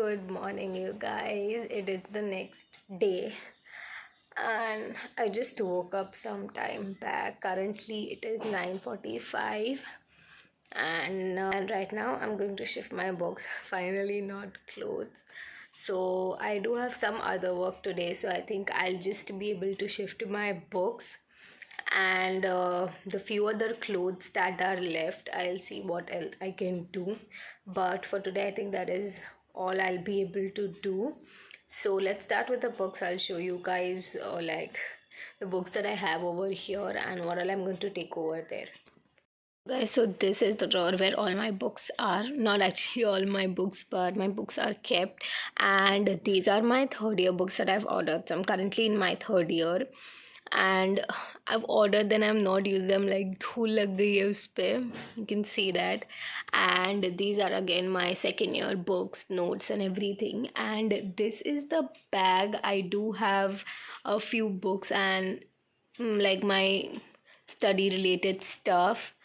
Good morning, you guys. It is the next day, and I just woke up some time back. Currently, it is 9:45, and right now I'm going to shift my box. Finally, not clothes. So I do have some other work today, so I think I'll just be able to shift my books and the few other clothes that are left. I'll see what else I can do, but for today I think that is all I'll be able to do. So let's start with the books. I'll show you guys like the books that I have over here and what all I'm going to take over there. Guys, so this is the drawer where all my books are. Not actually all my books, but my books are kept, and these are my third year books that I've ordered. So I'm currently in my third year, and I've ordered, then I've not used them. Like धूल लग गई है उस पे, you can see that. And these are again my second year books, notes and everything. And this is the bag. I do have a few books and like my study related stuff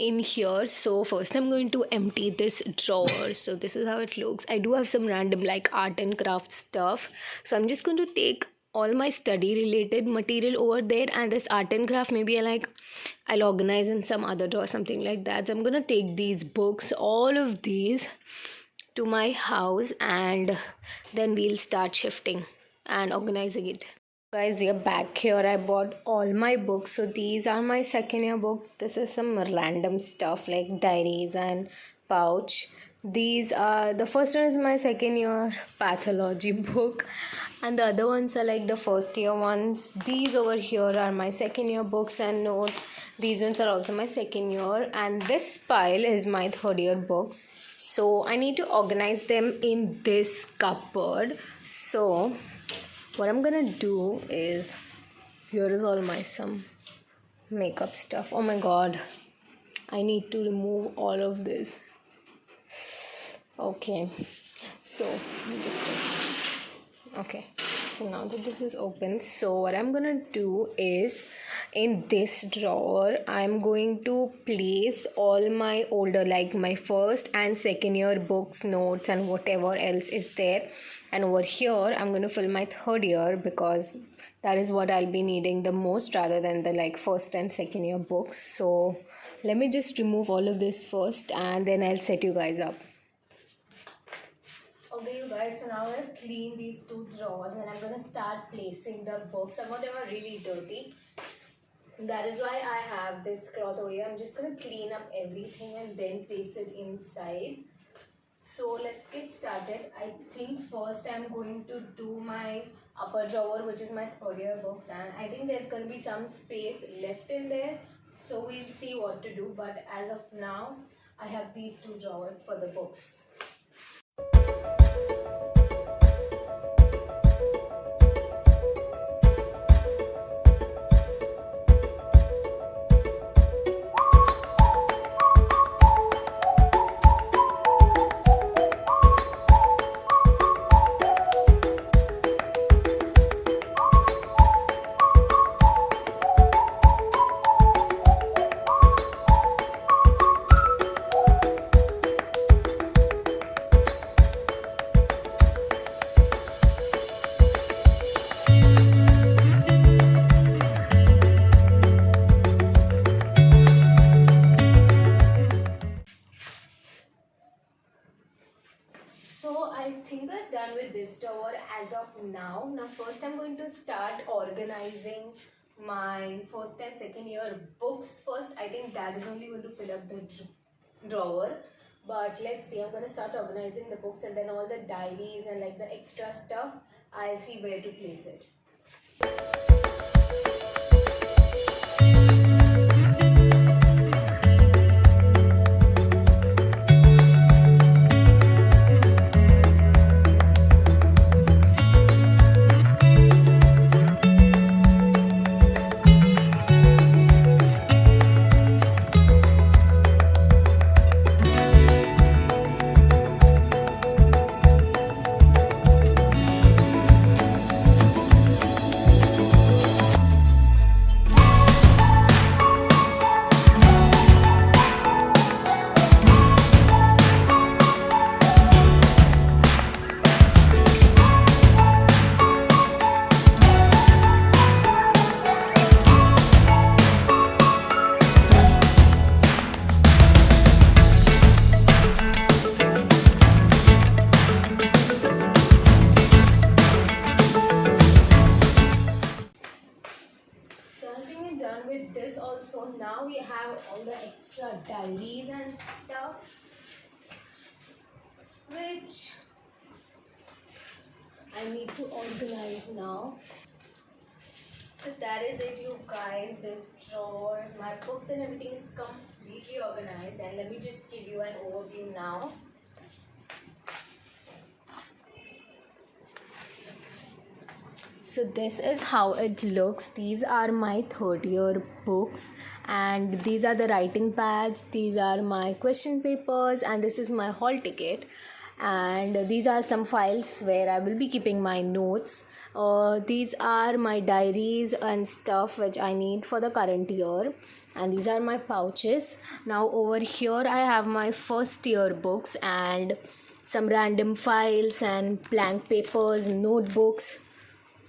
in here. So first I'm going to empty this drawer. So this is how it looks. I do have some random like art and craft stuff, so I'm just going to take all my study related material over there, and this art and craft maybe I'll organize in some other drawer, something like that. So I'm gonna take these books, all of these, to my house, and then we'll start shifting and organizing it. Guys, we are back here. I bought all my books. So these are my second year books. This is some random stuff like diaries and pouch. These are, the first one is my second year pathology book, and the other ones are like the first year ones. These over here are my second year books and notes. These ones are also my second year, and this pile is my third year books. So I need to organize them in this cupboard. So what I'm gonna do is, here is all my some makeup stuff. Oh my god, I need to remove all of this. Okay, so okay, so now that this is open, so what I'm gonna do is, in this drawer I'm going to place all my older, like my first and second year books, notes and whatever else is there. And over here I'm going to fill my third year, because that is what I'll be needing the most rather than the like first and second year books. So let me just remove all of this first, and then I'll set you guys up. Okay, you guys, so now I've cleaned these two drawers and I'm going to start placing the books. Some of them are really dirty. That is why I have this cloth over here. I'm just going to clean up everything and then place it inside. So let's get started. I think first I'm going to do my upper drawer, which is my third year books, and I think there's going to be some space left in there. So we'll see what to do, but as of now, I have these two drawers for the books. So I think I'm done with this drawer as of now. Now first I'm going to start organizing my first and second year books first. I think that is only going to fill up the drawer. But let's see, I'm going to start organizing the books, and then all the diaries and like the extra stuff, I'll see where to place it. with this also, now we have all the extra diaries and stuff, which I need to organize now. So that is it, you guys. This drawers, my books and everything is completely organized, and let me just give you an overview now. So this is how it looks. These are my third year books, and these are the writing pads, these are my question papers, and this is my hall ticket. And these are some files where I will be keeping my notes. These are my diaries and stuff which I need for the current year, and these are my pouches. Now over here I have my first year books and some random files and blank papers, notebooks.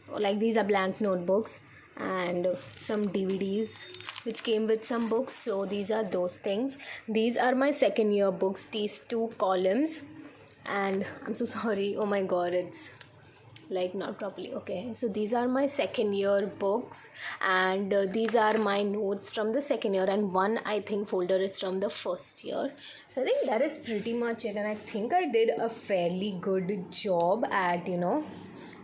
Like these are blank notebooks, and some DVDs which came with some books. So these are those things. These are my second year books, these two columns. And I'm so sorry, oh my god, it's like not properly. Okay, so these are my second year books, and these are my notes from the second year, and one I think folder is from the first year. So I think that is pretty much it, and I think I did a fairly good job at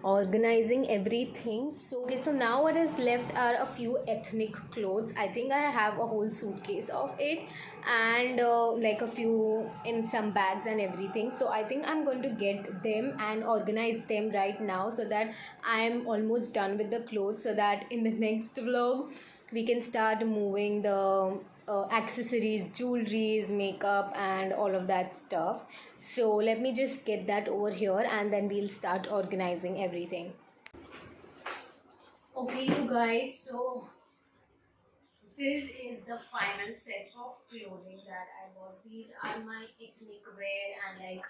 organizing everything. So okay, so now what is left are a few ethnic clothes. I think I have a whole suitcase of it, and like a few in some bags and everything. So I think I'm going to get them and organize them right now, so that I'm almost done with the clothes, so that in the next vlog we can start moving the accessories, jewelries, makeup and all of that stuff. So let me just get that over here, and then we'll start organizing everything. Okay, you guys, so this is the final set of clothing that I bought. These are my ethnic wear, and like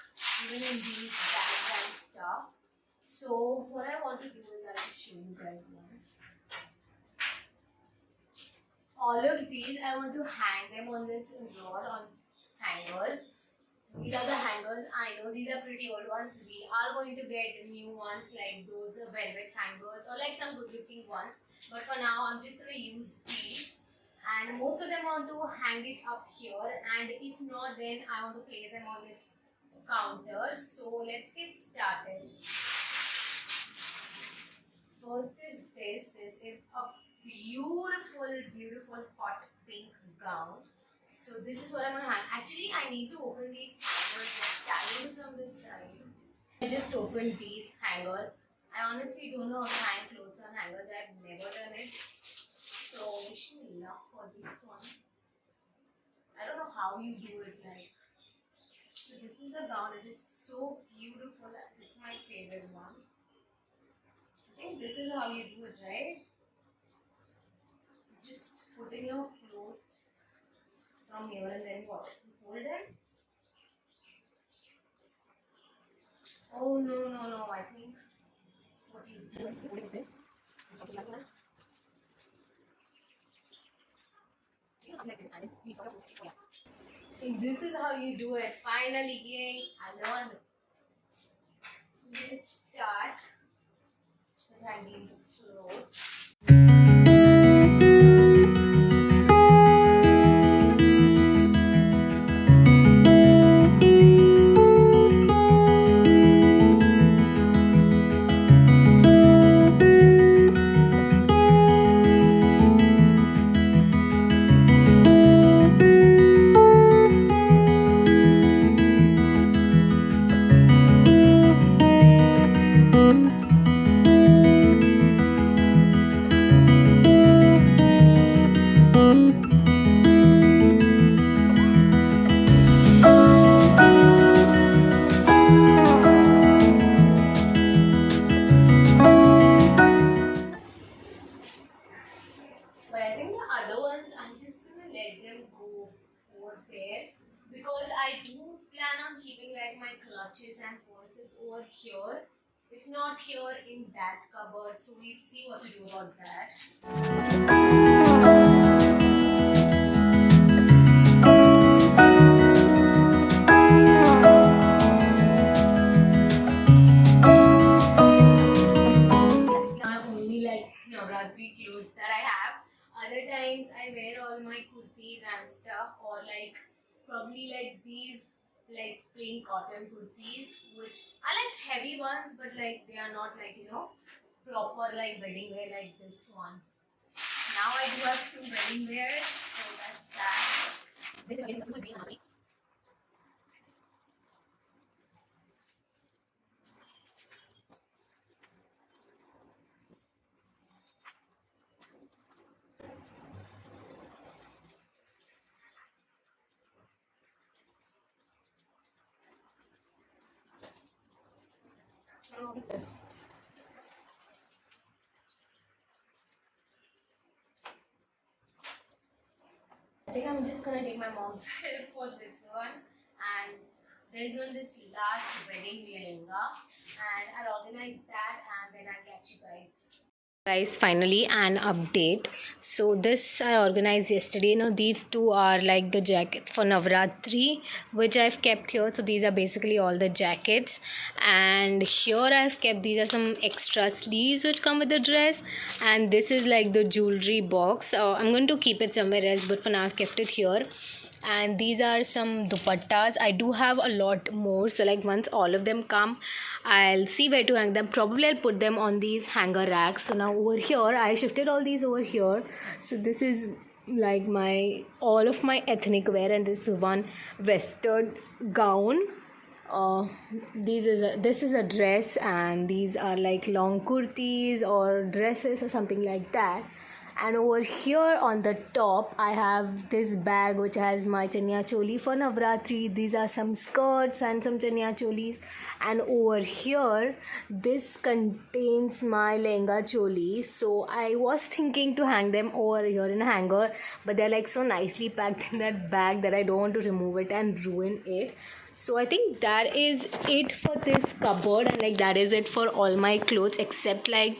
even in these bags and stuff. So what I want to do is I'll show you guys once. All of these I want to hang them on this rod on hangers. These are the hangers. I know these are pretty old ones. We are going to get new ones like those velvet hangers, or like some good looking ones. But for now I'm just going to use these. And most of them I want to hang it up here, and if not then I want to place them on this counter. So let's get started. First is this. This is a beautiful hot pink gown. So this is what I'm gonna hang. Actually, I need to open these hangers. They're tied from this side. I just opened these hangers. I honestly don't know how to hang clothes on hangers. I've never done it. So wish me luck for this one. I don't know how you do it. Like, so this is the gown. It is so beautiful. This is my favorite one. I think this is how you do it, right? Just put in your clothes from here, and then what? Fold them? Oh no, I think what you do is you fold it like this. Something like that. You do something like this, and then you sort of close it. Oh yeah. This is how you do it. Finally, gang, I learned. So let's start hanging the clothes. But I think the other ones, I'm just gonna let them go over there, because I do plan on keeping like my clutches and purses over here. If not here, in that cupboard. So we'll see what to do about that. Not only like Navratri clothes that I have. Other times I wear all my kurtis and stuff, or like probably like these like plain cotton kurtis, which are like heavy ones, but like they are not like proper like wedding wear like this one. Now I do have two wedding wears, so that's that. This is again green and I think I'm just gonna take my mom's help for this one, and there's one this last wedding lehenga, and I'll organize that and then I'll catch you guys. Finally an update. So this I organized yesterday. Now these two are like the jackets for Navratri, which I've kept here. So these are basically all the jackets, and here I've kept, these are some extra sleeves which come with the dress, and this is like the jewelry box. I'm going to keep it somewhere else, but for now I've kept it here. And these are some dupattas. I do have a lot more, so like once all of them come, I'll see where to hang them. Probably I'll put them on these hanger racks. So now over here I shifted all these over here. So this is like my all of my ethnic wear, and this one western gown. This is a dress, and these are like long kurtis or dresses or something like that. And over here on the top I have this bag which has my chanya choli for Navratri. These are some skirts and some chanya cholis, and over here this contains my lehenga choli. So I was thinking to hang them over here in a hanger, but they're like so nicely packed in that bag that I don't want to remove it and ruin it. So I think that is it for this cupboard, and like that is it for all my clothes except like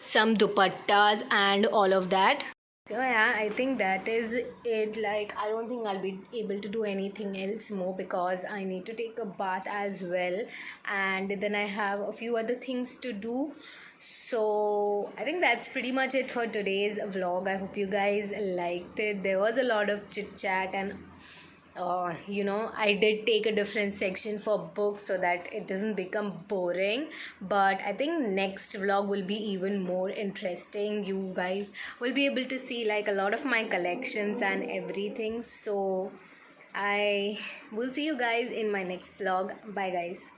some dupattas and all of that. So yeah, I think that is it. Like I don't think I'll be able to do anything else more because I need to take a bath as well, and then I have a few other things to do. So I think that's pretty much it for today's vlog. I hope you guys liked it. There was a lot of chit chat, and I did take a different section for books so that it doesn't become boring. But I think next vlog will be even more interesting. You guys will be able to see like a lot of my collections and everything. So I will see you guys in my next vlog. Bye guys.